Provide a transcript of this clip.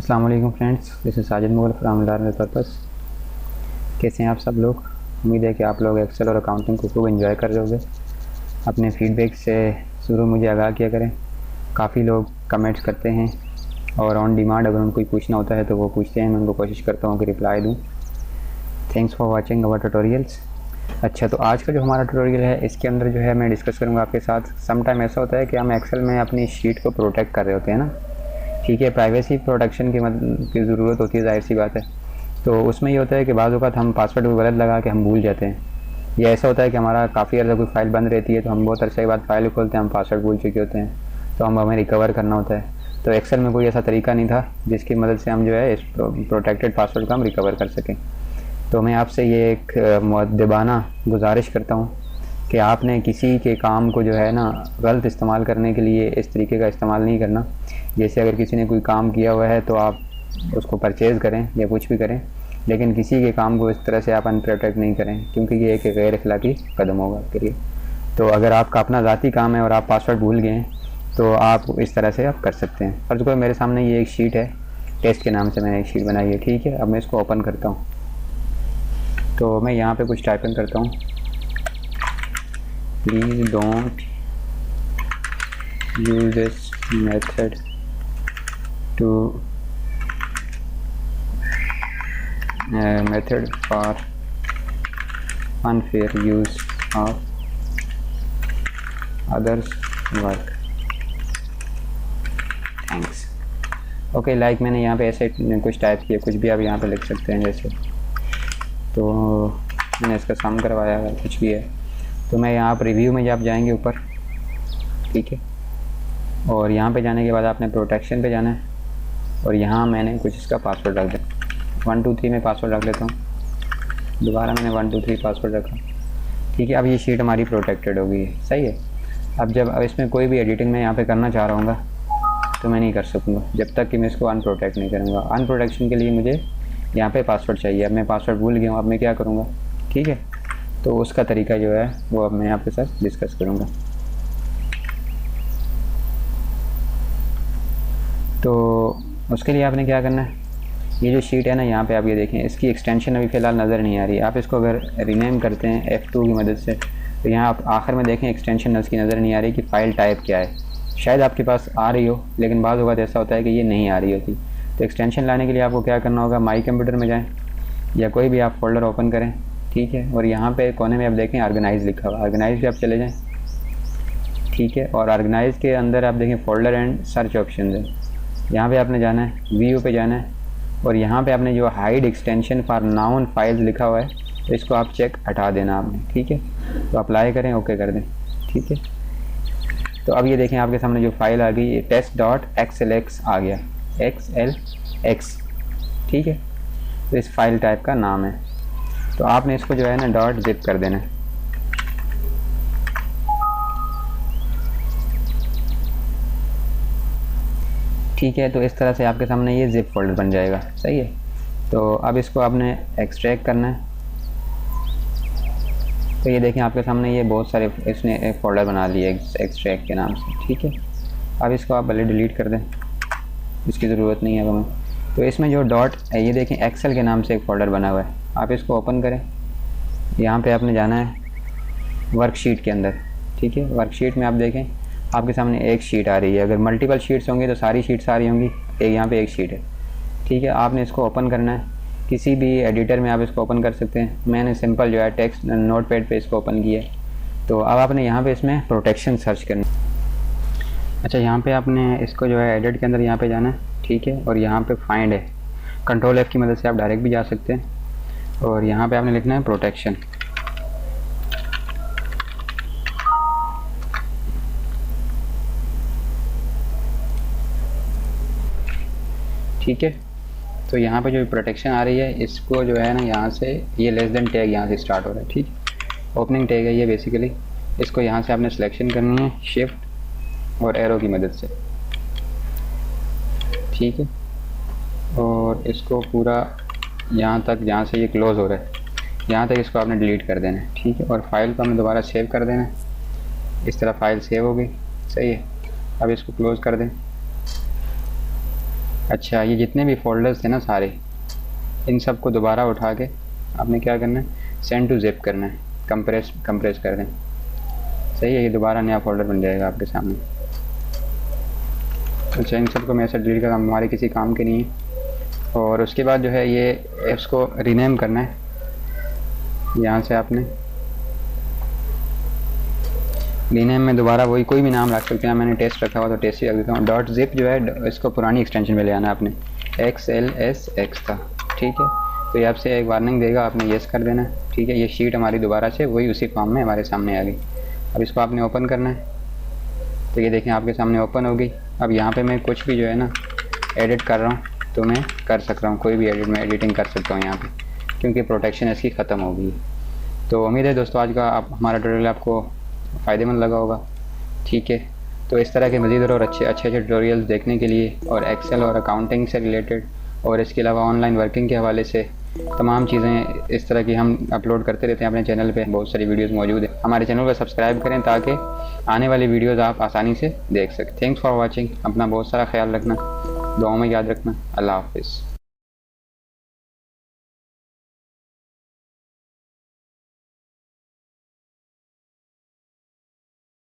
अस्सलाम वालेकुम friends, this is Sajid Mughal from learn with purpose. कैसे हैं आप सब लोग? उम्मीद है कि आप लोग एक्सेल और अकाउंटिंग को खूब एंजॉय कर रहे होंगे। अपने फीडबैक से ज़रूर मुझे आगाह किया करें। काफ़ी लोग कमेंट्स करते हैं और ऑन डिमांड अगर उनको पूछना होता है तो वो पूछते हैं, मैं उनको कोशिश करता हूँ कि रिप्लाई दूँ। Thanks for watching our tutorials. अच्छा, तो आज का जो हमारा ट्यूटोरियल है इसके अंदर जो है मैं डिस्कस करूँगा आपके साथ। सम टाइम ऐसा होता है कि हम एक्सेल में अपनी शीट को प्रोटेक्ट कर रहे होते हैं ना, ठीक है, प्राइवेसी प्रोटेक्शन की ज़रूरत होती है, जाहिर सी बात है। तो उसमें ये होता है कि बाज़ औक़ात हम पासवर्ड को गलत लगा के हम भूल जाते हैं, या ऐसा होता है कि हमारा काफ़ी अर्सा कोई फ़ाइल बंद रहती है तो हम बहुत अरसे के बाद फ़ाइल खोलते हैं, हम पासवर्ड भूल चुके होते हैं, तो हमें रिकवर करना होता है। तो एक्सेल में कोई ऐसा तरीका नहीं था जिसकी मदद से हम जो है इस प्रोटेक्टेड पासवर्ड का हम रिकवर कर सकें। तो मैं आपसे ये एक मुअद्दबाना गुजारिश करता हूँ कि आपने किसी के काम को जो है ना गलत इस्तेमाल करने के लिए इस तरीके का इस्तेमाल नहीं करना। जैसे अगर किसी ने कोई काम किया हुआ है तो आप उसको परचेज़ करें या कुछ भी करें, लेकिन किसी के काम को इस तरह से आप अनप्रोटेक्ट नहीं करें, क्योंकि ये एक गैर अखलाकी कदम होगा आपके लिए। तो अगर आपका अपना ज़ाती काम है और आप पासवर्ड भूल गए हैं तो आप इस तरह से आप कर सकते हैं। फर्ज़ करो मेरे सामने ये एक शीट है, टेस्ट के नाम से मैंने एक शीट बनाई है, ठीक है। अब मैं इसको ओपन करता हूँ तो मैं यहाँ पे कुछ टाइपिंग करता हूँ, please don't use this method to method for unfair use of others work, thanks. Okay, like मैंने यहाँ पे ऐसे कुछ टाइप किया, कुछ भी आप यहाँ पे लिख सकते हैं जैसे, तो मैंने इसका सम करवाया है, कुछ भी है। तो मैं यहाँ पर रिव्यू में जब जाएंगे ऊपर, ठीक है, और यहाँ पे जाने के बाद आपने प्रोटेक्शन पे जाना है और यहाँ मैंने कुछ इसका पासवर्ड रख दिया, 1 2 3 में पासवर्ड रख लेता हूँ। दोबारा मैंने 1 2 3 पासवर्ड रखा, ठीक है। अब ये शीट हमारी प्रोटेक्टेड हो गई है, सही है। अब इसमें कोई भी एडिटिंग मैं यहाँ पे करना चाह रहा हूँ तो मैं नहीं कर सकूँगा जब तक कि मैं इसको अनप्रोटेक्ट नहीं करूँगा। अनप्रोटेक्शन के लिए मुझे यहाँ पे पासवर्ड चाहिए। अब मैं पासवर्ड भूल गया हूँ, अब मैं क्या करूँगा, ठीक है। तो उसका तरीका जो है वो अब मैं आपके साथ डिस्कस करूँगा। तो उसके लिए आपने क्या करना है, ये जो शीट है ना, यहाँ पे आप ये देखें, इसकी एक्सटेंशन अभी फ़िलहाल नज़र नहीं आ रही। आप इसको अगर रीनेम करते हैं F2 की मदद से तो यहाँ आप आखिर में देखें एक्सटेंशन उसकी नज़र नहीं आ रही कि फ़ाइल टाइप क्या है। शायद आपके पास आ रही हो, लेकिन बाज़ औक़ात ऐसा होता है कि ये नहीं आ रही होती। तो एक्सटेंशन लाने के लिए आपको क्या करना होगा, माई कंप्यूटर में जाएँ या कोई भी आप फोल्डर ओपन करें, ठीक है, और यहाँ पर कोने में आप देखें ऑर्गेनाइज़ लिखा हुआ, ऑर्गेनाइज़ पे आप चले जाएँ, ठीक है। और ऑर्गेनाइज़ के अंदर आप देखें फोल्डर एंड सर्च ऑप्शन है, यहाँ पर आपने जाना है, व्यू पे जाना है और यहाँ पे आपने जो hide extension for noun files लिखा हुआ है तो इसको आप चेक हटा देना आपने, ठीक है। तो अप्लाई करें, ओके कर दें, ठीक है। तो अब ये देखें आपके सामने जो फाइल आ गई, ये test.xlx आ गया, xlx, ठीक है। तो इस फाइल टाइप का नाम है। तो आपने इसको जो है ना डॉट जिप कर देना है, ठीक है। तो इस तरह से आपके सामने ये जिप फोल्डर बन जाएगा, सही है। तो अब इसको आपने एक्सट्रैक्ट करना है। तो ये देखें आपके सामने ये बहुत सारे इसने एक फ़ोल्डर बना लिया एक्सट्रैक्ट के नाम से, ठीक है। अब इसको आप भले डिलीट कर दें, इसकी ज़रूरत नहीं है हमें। तो इसमें जो डॉट ये देखें एक्सेल के नाम से एक फ़ोल्डर बना हुआ है, आप इसको ओपन करें। यहाँ पर आपने जाना है वर्कशीट के अंदर, ठीक है। वर्कशीट में आप देखें आपके सामने एक शीट आ रही है। अगर मल्टीपल शीट्स होंगी तो सारी शीट्स आ रही होंगी, यहाँ पे एक शीट है, ठीक है। आपने इसको ओपन करना है, किसी भी एडिटर में आप इसको ओपन कर सकते हैं। मैंने सिंपल जो है टेक्स्ट नोटपैड पे इसको ओपन किया है। तो अब आपने यहाँ पे इसमें प्रोटेक्शन सर्च करनी। अच्छा, यहाँ पे आपने इसको जो है एडिट के अंदर यहाँ पे जाना है, ठीक है। और यहाँ पे फाइंड है, कंट्रोल F की मदद से आप डायरेक्ट भी जा सकते हैं और यहाँ पर आपने लिखना है प्रोटेक्शन, ठीक है। तो यहाँ पे जो प्रोटेक्शन आ रही है इसको जो है ना यहाँ से ये लेस देन टैग यहाँ से स्टार्ट हो रहा है, ठीक है। ओपनिंग टैग है ये बेसिकली, इसको यहाँ से आपने सिलेक्शन करनी है शिफ्ट और एरो की मदद से, ठीक है। और इसको पूरा यहाँ तक जहाँ से ये क्लोज़ हो रहा है यहाँ तक इसको आपने डिलीट कर देना है, ठीक है। और फाइल को हमें दोबारा सेव कर देना है। इस तरह फाइल सेव हो गई, सही है। अब इसको क्लोज़ कर दें। अच्छा, ये जितने भी फ़ोल्डर्स थे ना सारे, इन सब को दोबारा उठा के आपने क्या करना है, सेंड टू ज़िप करना है, कंप्रेस कर दें। सही है, ये दोबारा नया फ़ोल्डर बन जाएगा आपके सामने। अच्छा, इन सबको मैं ऐसे डिलीट कर, हमारे किसी काम के नहीं है। और उसके बाद जो है ये ऐप्स को रीनेम करना है। यहाँ से आपने रीनेम में दोबारा वही कोई भी नाम रख सकते हैं। मैंने टेस्ट रखा हुआ तो टेस्ट ही रख देता हूँ। डॉट जिप जो है इसको पुरानी एक्सटेंशन में ले आना है आपने, XLSX था, ठीक है। तो ये आपसे एक वार्निंग देगा, आपने येस कर देना है, ठीक है। ये शीट हमारी दोबारा से वही उसी फॉर्म में हमारे सामने आ गई। अब इसको आपने ओपन करना है, तो ये देखें आपके सामने ओपन हो गई। अब यहाँ पे मैं कुछ भी जो है ना एडिट कर रहा हूँ तो मैं कर सक रहा हूँ, कोई भी मैं एडिटिंग कर सकता हूँ यहाँ पे, क्योंकि प्रोटेक्शन इसकी ख़त्म हो गई। तो उम्मीद है दोस्तों आज का हमारा ट्यूटोरियल आपको फ़ायदेमंद लगा होगा, ठीक है। तो इस तरह के मज़ीद और अच्छे ट्यूटोरियल्स देखने के लिए, और एक्सेल और अकाउंटिंग से रिलेटेड, और इसके अलावा ऑनलाइन वर्किंग के हवाले से तमाम चीज़ें इस तरह की हम अपलोड करते रहते हैं अपने चैनल पे। बहुत सारी वीडियोस मौजूद है, हमारे चैनल को सब्सक्राइब करें ताकि आने वाली वीडियोस आप आसानी से देख सकें। Thanks for watching. अपना बहुत सारा ख्याल रखना, दुआओं में याद रखना। अल्लाह हाफिज़।